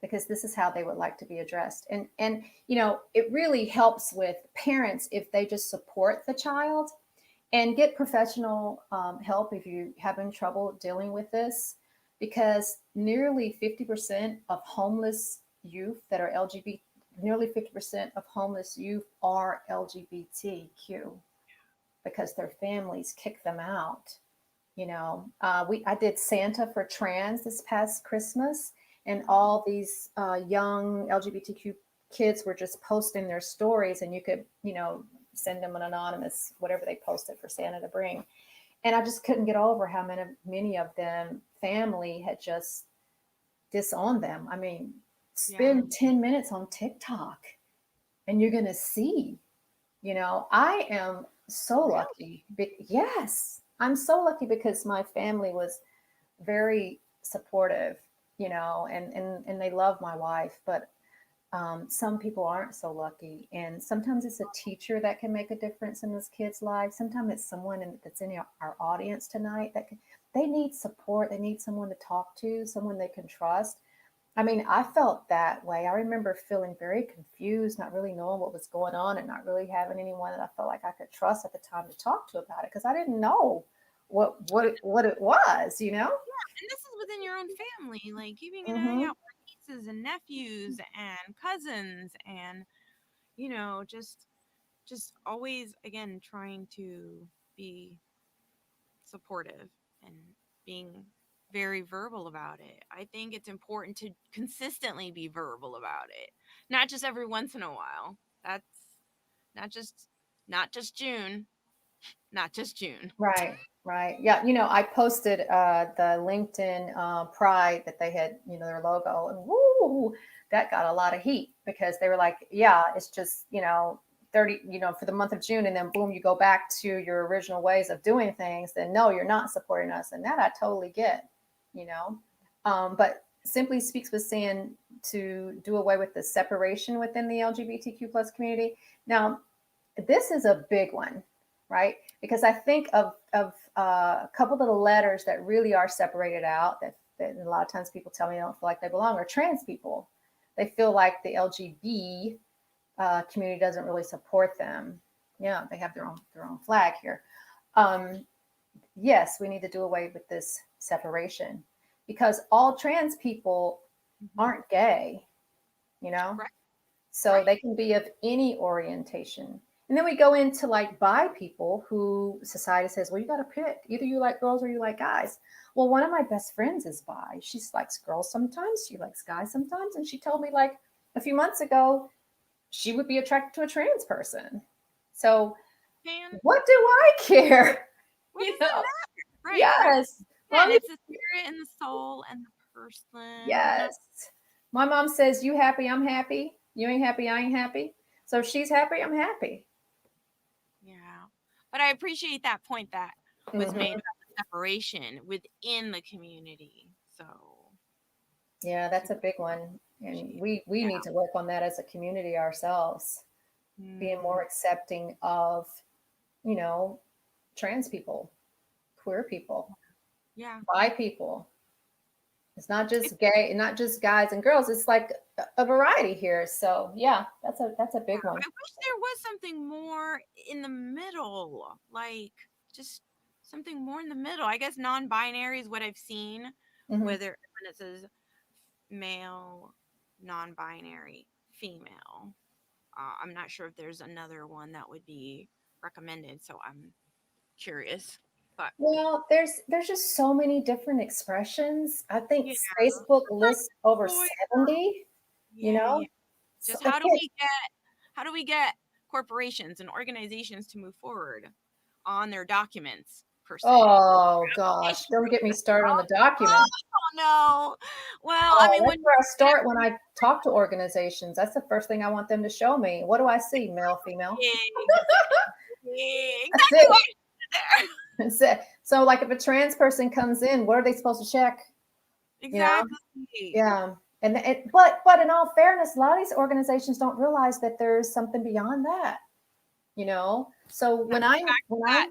because this is how they would like to be addressed. And it really helps with parents if they just support the child and get professional help if you're having trouble dealing with this, because nearly 50% of homeless youth that are LGBT, nearly 50% of homeless youth are LGBTQ because their families kick them out. I did Santa for Trans this past Christmas, and all these young LGBTQ kids were just posting their stories, and you could, send them an anonymous whatever they posted for Santa to bring. And I just couldn't get over how many of them family had just disowned them. I mean, yeah. spend 10 minutes on TikTok, and you're gonna see. I am so Real. lucky. Yes, I'm so lucky because my family was very supportive, and they love my wife. But some people aren't so lucky, and sometimes it's a teacher that can make a difference in this kid's life. Sometimes it's someone that's in our audience tonight they need support. They need someone to talk to, someone they can trust. I mean, I felt that way. I remember feeling very confused, not really knowing what was going on, and not really having anyone that I felt like I could trust at the time to talk to about it because I didn't know what it was. And this is within your own family, like keeping an eye Hmm. out for nieces and nephews and cousins, and just always again trying to be supportive and being very verbal about it. I think it's important to consistently be verbal about it, not just every once in a while. That's not just not just June, not just June. Right, right. Yeah, I posted the LinkedIn Pride that they had, their logo, and woo, that got a lot of heat because they were like, yeah, it's just, 30, for the month of June, and then boom, you go back to your original ways of doing things, then no, you're not supporting us. And that I totally get, you know. But Simply Speaks was saying to do away with the separation within the LGBTQ plus community. Now, this is a big one, right? Because I think of a couple of the letters that really are separated out that a lot of times people tell me they don't feel like they belong are trans people. They feel like the LGB community doesn't really support them. Yeah, they have their own flag here. Um, yes, we need to do away with this separation because all trans people Mhm. aren't gay, you know? Right, So right. they can be of any orientation. And then we go into like bi people who society says, well, you got to pick. Either you like girls or you like guys. Well, one of my best friends is bi. She likes girls sometimes, she likes guys sometimes. And she told me like a few months ago, she would be attracted to a trans person. So And what do I care? what You does it know, matter? Right, right. yes. And Long as, it's the spirit and the soul and the person. yes. My mom says, you happy, I'm happy. You ain't happy, I ain't happy. So if she's happy, I'm happy. Yeah. But I appreciate that point that was made Hmm. about the separation within the community. So Yeah, that's a big one. And appreciate we need to work on that as a community ourselves, it. being more accepting of, you know, trans people, queer people, Yeah. bi people. It's not It's, just gay, not just guys and girls. It's like a variety here. So yeah, that's a big one. I wish there was something more in the middle, like just something more in the middle. I guess non-binary is what I've seen, Hmm. whether when it says male, non-binary, female. I'm not sure if there's another one that would be recommended, so I'm curious. But Well, there's just so many different expressions. I think yeah, Facebook like lists over boy, 70, you yeah, yeah. know? So Just again, how do we get corporations and organizations to move forward on their documents per se? oh gosh, don't get me started on the document. Oh no. Well, I Oh, mean, that's when where I start when I talk to organizations. That's the first thing I want them to show me. What do I see? Male, female. That's exactly it. what I did there. That's it. So, like, if a trans person comes in, what are they supposed to check? You know? Exactly. Yeah. And but in all fairness, a lot of these organizations don't realize that there's something beyond that. You know. So That, when the I'm fact when that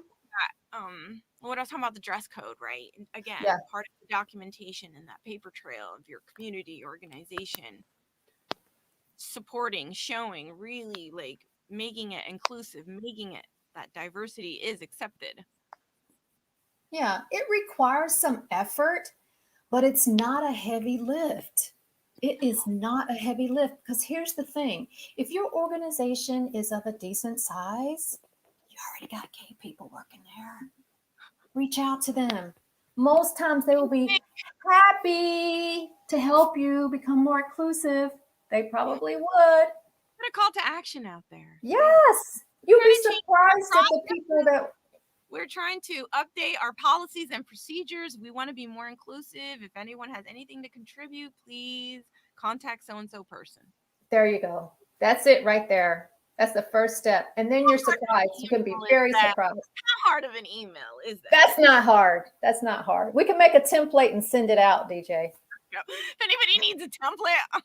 I'm what I was talking about, the dress code, right? And yeah. again, part of the documentation and that paper trail of your community organization supporting, showing, really like making it inclusive, making it that diversity is accepted. Yeah, it requires some effort, but it's not a heavy lift. It is not a heavy lift because here's the thing. If your organization is of a decent size, you already got gay people working there. Reach out to them. Most times they will be happy to help you become more inclusive. They Yeah, probably would. put a call to action out there. Yeah, Yes. You'll trying be to change our surprised at the people processes. that, We're trying to update our policies and procedures. We want to be more inclusive. If anyone has anything to contribute, please contact so and so person. there you go. That's it right there. That's the first step. And then you're How hard of an surprised. You can be email is very that? surprised. How hard of an email is that? That's not hard. That's not hard. We can make a template and send it out, DJ. If anybody needs a template,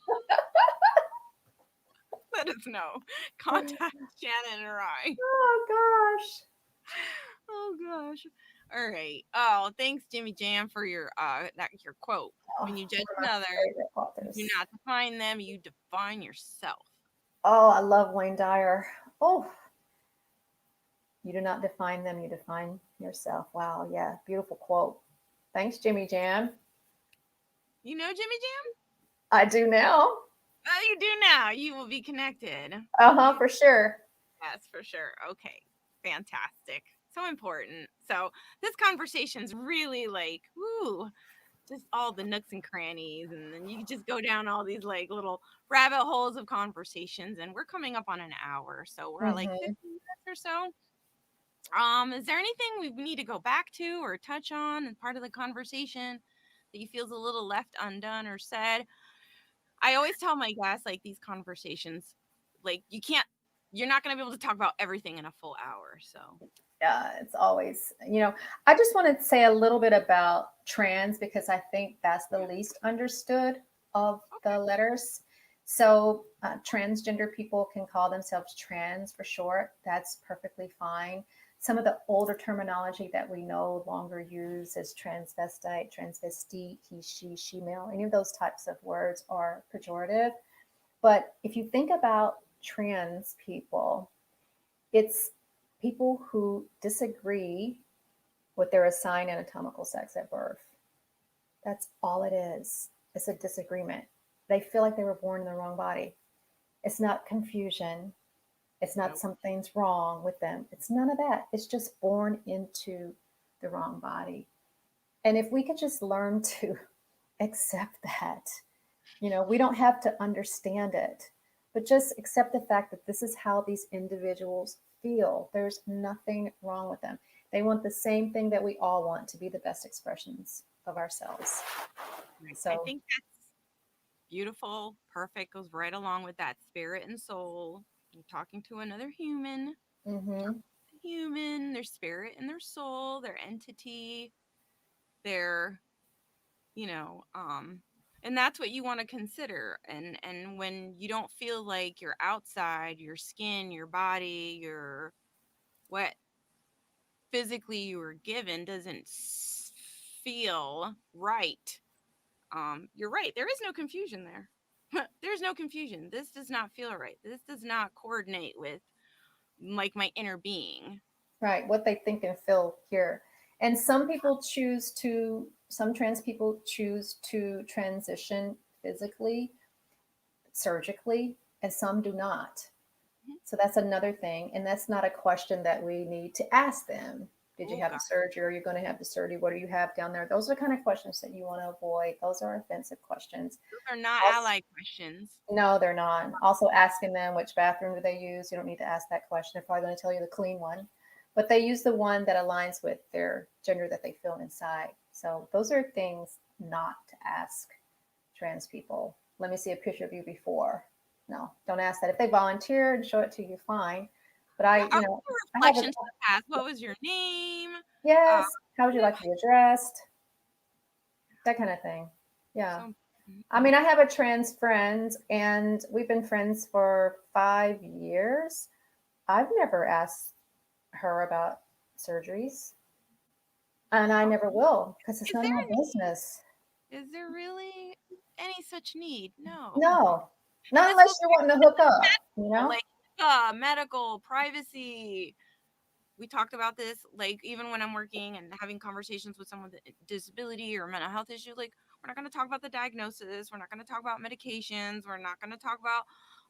let us know. Contact Shannon or I. Oh gosh. Oh gosh. All right. Oh, thanks, Jimmy Jam, for your quote. Oh, When you judge one of my another, favorite you do authors. not define them, you define yourself. Oh, I love Wayne Dyer. Oh, you do not define them, you define yourself. Wow, yeah, beautiful quote. Thanks, Jimmy Jam. You know Jimmy Jam? I do now. Oh, you do now. You will be connected. Uh-huh, for sure. Yes, for sure. Okay. Fantastic. So important. So this conversation's really like, ooh, just all the nooks and crannies. And then you just go down all these like little rabbit holes of conversations. And we're coming up on an hour. So we're at like Hmm. 15 minutes or so. Is there anything we need to go back to or touch on as part of the conversation that you feels a little left undone or said? I always tell my guests like these conversations, like you're not going to be able to talk about everything in a full hour. So, Yeah, it's always, I just want to say a little bit about trans because I think that's the yeah. least understood of Okay. the letters. So, transgender people can call themselves trans for short. That's perfectly fine. Some of the older terminology that we no longer use is transvestite, transvestite, he, she male. Any of those types of words are pejorative. But if you think about trans people, it's people who disagree with their assigned anatomical sex at birth. That's all it is. It's a disagreement. They feel like they were born in the wrong body. It's not confusion. It's not Nope. something's wrong with them. It's none of that. It's just born into the wrong body. And if we could just learn to accept that, we don't have to understand it, but just accept the fact that this is how these individuals feel. There's nothing wrong with them. They want the same thing that we all want, to be the best expressions of ourselves. Right. I So, think that's beautiful, perfect, goes right along with that spirit and soul. You're talking to another human, Mm-hmm. their spirit and their soul, their entity, their, you know, and that's what you want to consider. And when you don't feel like your outside, your skin, your body, your what physically you were given doesn't feel right, you're right. There is no confusion there. There's no confusion. This does not feel right. This does not coordinate with like my inner being. Right, what they think and feel here. And some trans people choose to transition physically, surgically, and some do not. Mhm. So that's another thing. And that's not a question that we need to ask them. Did you Oh have the God, surgery? Are you going to have the surgery? What do you have down there? Those are the kind of questions that you want to avoid. Those are offensive questions. those are not Also, ally questions. no, they're not. Also, asking them which bathroom do they use. You don't need to ask that question. They're probably going to tell you the clean one, but they use the one that aligns with their gender that they feel inside. So those are things not to ask trans people. Let me see a picture of you before. No, don't ask that. If they volunteer and show it to you, fine. But Yeah, I want I have a reflections to the past. What was your name? Uh, yes. How would you like to be addressed? That kind of thing. Yeah. so I mean, I have a trans friend, and we've been friends for 5 years. I've never asked her about surgeries, and I oh, never will because it's is none there of my a need? business. Is there really any such need? No. No, And not this unless goes you're wanting to hook up, medical, like medical privacy. We talked about this, like even when I'm working and having conversations with someone with a disability or mental health issue, like we're not going to talk about the diagnosis, we're not going to talk about medications, we're not going to talk about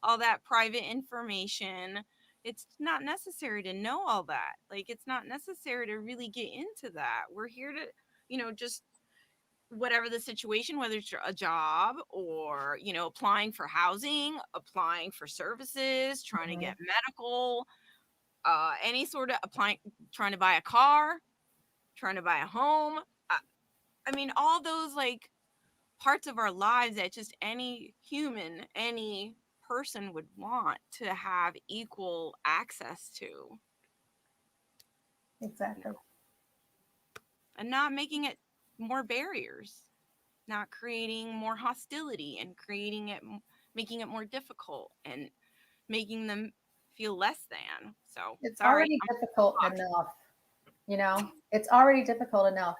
all that private information. It's not necessary to know all that. Like it's not necessary to really get into that. We're here to, just whatever the situation, whether it's a job or, applying for housing, applying for services, trying to Mhm. get medical, any sort of applying, trying to buy a car, trying to buy a home. I, I mean, all those like parts of our lives that just any human, any person would want to have equal access to, Exactly. and not making it more barriers, not creating more hostility and creating it, making it more difficult and making them feel less than. So It's sorry, already I'm difficult off. enough, it's already difficult enough.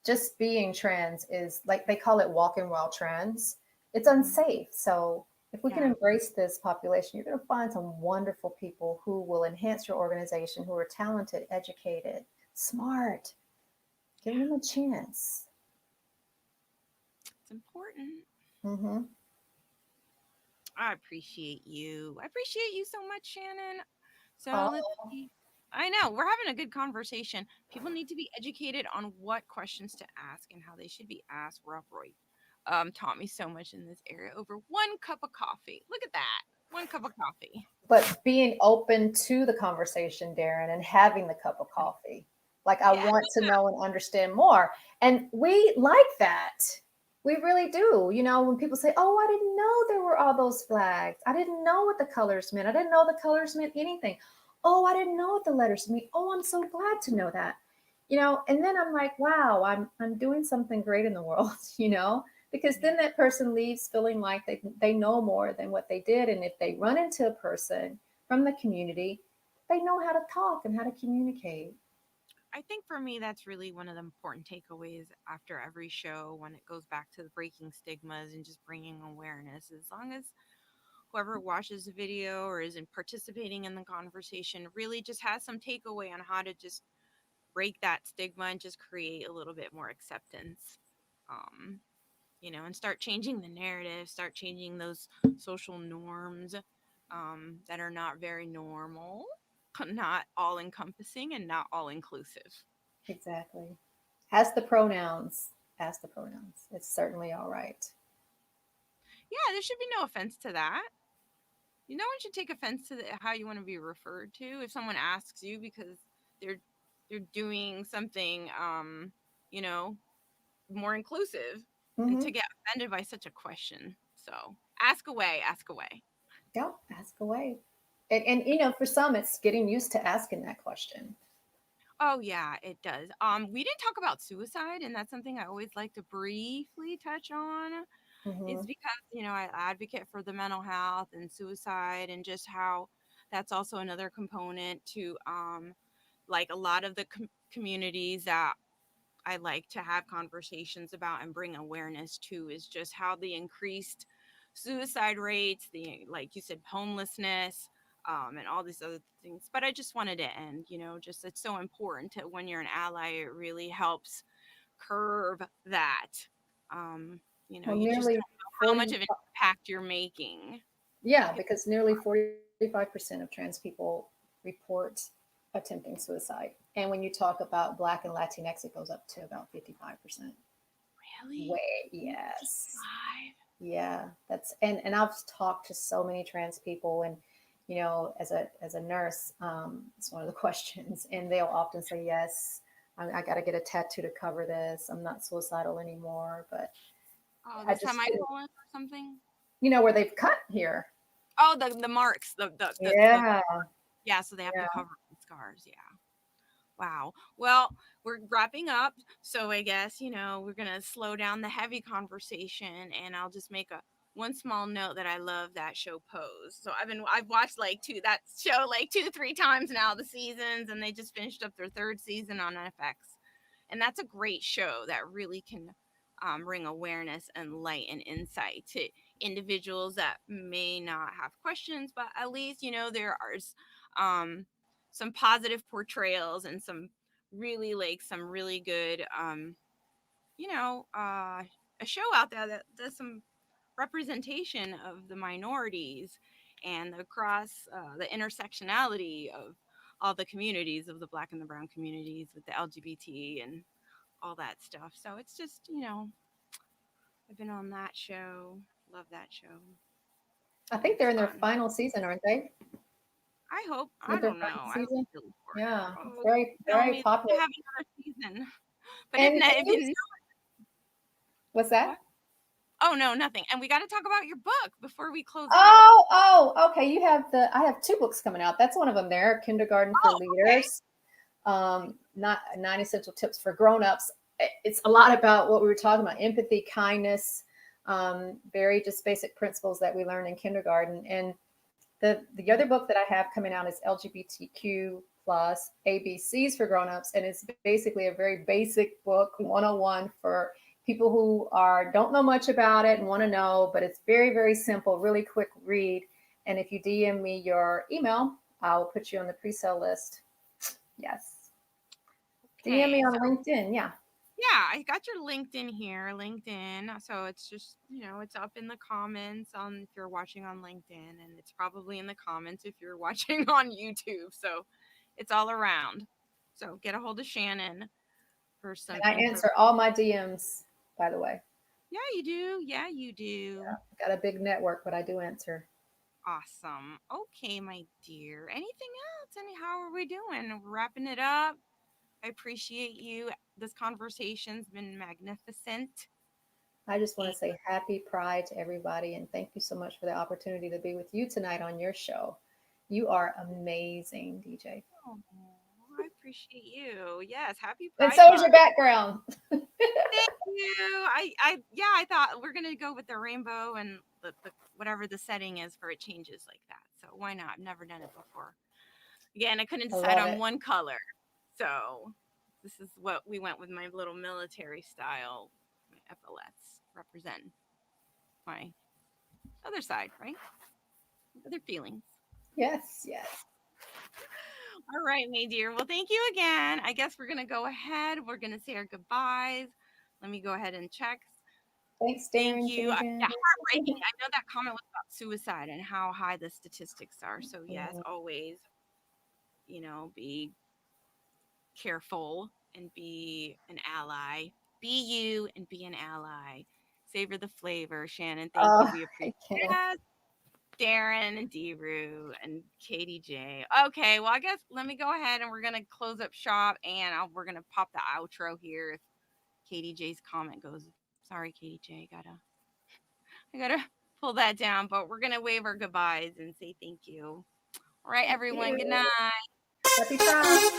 Just being trans is like they call it walking while trans. It's Mhm. unsafe. So if we can Yeah. embrace this population, you're going to find some wonderful people who will enhance your organization, who are talented, educated, smart. Give them a chance. It's important. Mm-hmm. I appreciate you. I appreciate you so much, Shannon. So let's Oh, see. I know we're having a good conversation. People need to be educated on what questions to ask and how they should be asked. Rob Roy taught me so much in this area over 1 cup of coffee. Look at that. 1 cup of coffee. but being open to the conversation, Darren, and having the cup of coffee. Like, I Yeah. want to know and understand more. And we like that. We really do. When people say, oh, I didn't know there were all those flags. I didn't know what the colors meant. I didn't know the colors meant anything. Oh, I didn't know what the letters mean. Oh, I'm so glad to know that. And then I'm like, wow, I'm doing something great in the world, because Yeah. then that person leaves feeling like they know more than what they did. And if they run into a person from the community, they know how to talk and how to communicate. I think for me, that's really one of the important takeaways after every show when it goes back to the breaking stigmas and just bringing awareness. As long as whoever watches the video or isn't participating in the conversation really just has some takeaway on how to just break that stigma and just create a little bit more acceptance, um, and start changing the narrative, start changing those social norms, that are not very normal, not all encompassing, and not all inclusive. Exactly. Has the pronouns. Ask the pronouns. It's certainly all right. Yeah, there should be no offense to that. No one should take offense to how you want to be referred to if someone asks you because they're they're doing something, you know more inclusive, and Hmm. to get offended by such a question, So ask away, ask away. Yeah, ask away. And for some, it's getting used to asking that question. Oh yeah, it does. We didn't talk about suicide, and that's something I always like to briefly touch on. Is Hmm. because I advocate for the mental health and suicide, and just how that's also another component to like a lot of the communities that I like to have conversations about and bring awareness to, is just how the increased suicide rates, the, like you said, homelessness, and all these other things. But I just wanted to end, just it's so important to, when you're an ally, it really helps curb that. Um, Well, you just nearly don't know how much 40, of an impact you're making. yeah, because nearly 45% of trans people report attempting suicide. And when you talk about Black and Latinx, it goes up to about 55%. Really? Way, yes. 55? Yeah, and I've talked to so many trans people, and as a nurse, it's one of the questions, and they'll often say, "Yes, I got to get a tattoo to cover this. I'm not suicidal anymore, but Oh, I the just couldn't." semicolon or something? Where they've cut here. Oh, the marks, the Yeah, yeah, so they have to yeah. cover the scars. Yeah. Wow. Well, we're wrapping up, so I guess, we're going to slow down the heavy conversation, and I'll just make a one small note that I love that show Pose. So I've watched like that show like 2-3 times now, the seasons, and they just finished up their third season on FX. And that's a great show that really can bring awareness and light and insight to individuals that may not have questions, but at least, there are um, some positive portrayals and some really, like, some really good a show out there that does some representation of the minorities and across the intersectionality of all the communities, of the Black and the brown communities, with the LGBT and all that stuff. So it's just, I've been on that show. Love that show. I And think it's they're in their fun. final season, aren't they? I hope. I With their don't final know. I hope season. really for it. Yeah, it's Oh, very, tell very me to popular. have another season. But if And not, you, what's what? that? Oh no, nothing. And we got to talk about your book before we close out. Oh, okay. I have two books coming out. That's one of them there, Kindergarten for Oh, okay. Leaders. Not Nine Essential Tips for Grown-ups. It's a lot about what we were talking about, empathy, kindness, very just basic principles that we learn in kindergarten. And the other book that I have coming out is LGBTQ plus ABCs for grown-ups. And it's basically a very basic book, 101 for people who don't know much about it and want to know, but it's very, very simple, really quick read. And if you DM me your email, I'll put you on the pre-sale list. Yes. DM me Okay. on So LinkedIn. Yeah. yeah, I got your LinkedIn here, LinkedIn. So it's just, it's up in the comments on if you're watching on LinkedIn, and it's probably in the comments if you're watching on YouTube. So it's all around. So get a hold of Shannon for And some I info. answer all my DMs, by the way. Yeah, you do. Yeah, you do. Got a big network, but I do answer. Awesome. Okay, my dear. Anything else? How are we doing? We're wrapping it up. I appreciate you. This conversation's been magnificent. I just want And to say happy Pride to everybody and thank you so much for the opportunity to be with you tonight on your show. You are amazing, DJ. oh, I appreciate you. Yes, happy And Pride so is Month. your background. Thank you. Yeah, I thought we're gonna go with the rainbow and the whatever the setting is for it changes like that. So why not? I've never done it before. Again, I couldn't I decide love on it. one color. So this is what we went with, my little military style. My epaulets represent my other side, right? Other feelings. Yes, yes. All right, my dear. Well, thank you again. I guess we're going to go ahead. We're going to say our goodbyes. Let me go ahead and check. Thanks, Thank Darren, you. Yeah, Finnegan. heartbreaking. I know that comment was about suicide and how high the statistics are. So, yes, Mhm. always, be careful and be an ally. Be you and be an ally. Savor the flavor, Shannon. Thank you. We appreciate I can't. it. Darren and Deru and Katie J. Okay, well, I guess let me go ahead and we're gonna close up shop, and we're gonna pop the outro here if Katie J's comment goes. Sorry, Katie J. I gotta pull that down, but we're going to wave our goodbyes and say thank you. All right, everyone. Good night. Happy Pride.